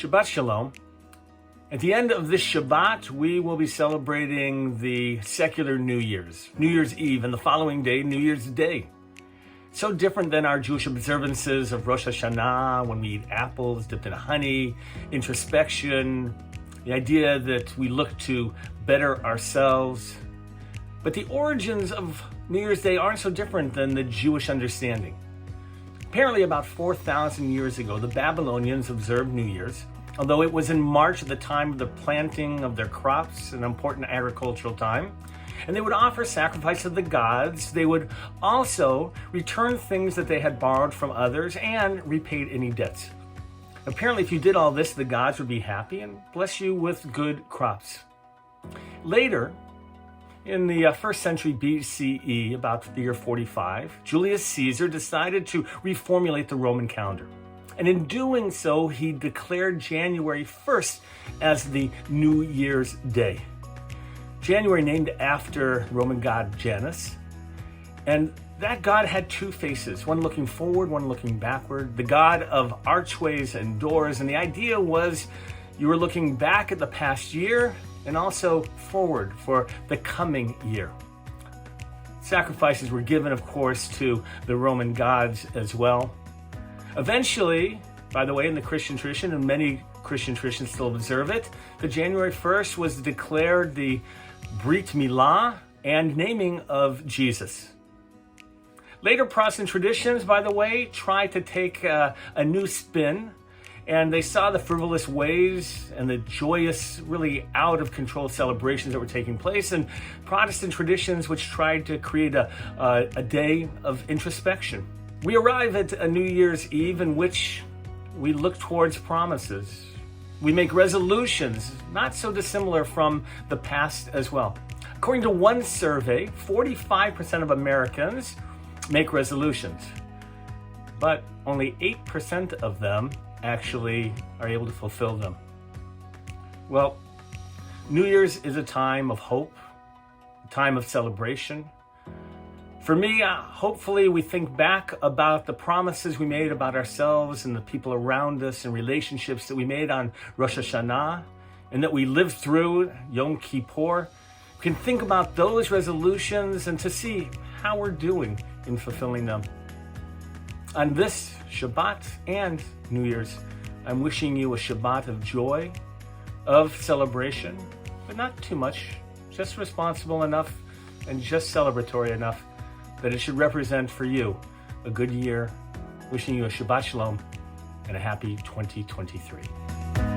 Shabbat Shalom. At the end of this Shabbat, we will be celebrating the secular New Year's Eve, and the following day, New Year's Day. So different than our Jewish observances of Rosh Hashanah, when we eat apples dipped in honey, introspection, the idea that we look to better ourselves. But the origins of New Year's Day aren't so different than the Jewish understanding. Apparently, about 4,000 years ago, the Babylonians observed New Year's, although it was in March at the time of the planting of their crops, an important agricultural time. And they would offer sacrifice to the gods. They would also return things that they had borrowed from others and repaid any debts. Apparently, if you did all this, the gods would be happy and bless you with good crops. Later, in the 1st century BCE, about the year 45, Julius Caesar decided to reformulate the Roman calendar. And in doing so, he declared January 1st as the New Year's Day. January named after Roman god Janus. And that god had two faces, one looking forward, one looking backward, the god of archways and doors. And the idea was you were looking back at the past year and also forward for the coming year. Sacrifices were given, of course, to the Roman gods as well. Eventually, by the way, in the Christian tradition, and many Christian traditions still observe it, the January 1st was declared the Brit Milah and naming of Jesus. Later Protestant traditions, by the way, tried to take a new spin, and they saw the frivolous ways and the joyous, really out of control celebrations that were taking place, and Protestant traditions which tried to create a day of introspection. We arrive at a New Year's Eve in which we look towards promises. We make resolutions, not so dissimilar from the past as well. According to one survey, 45% of Americans make resolutions, but only 8% of them actually are able to fulfill them. Well, New Year's is a time of hope, a time of celebration. For me, hopefully we think back about the promises we made about ourselves and the people around us and relationships that we made on Rosh Hashanah and that we lived through Yom Kippur. We can think about those resolutions and to see how we're doing in fulfilling them. On this Shabbat and New Year's, I'm wishing you a Shabbat of joy, of celebration, but not too much, just responsible enough and just celebratory enough that it should represent for you a good year. Wishing you a Shabbat Shalom and a happy 2023.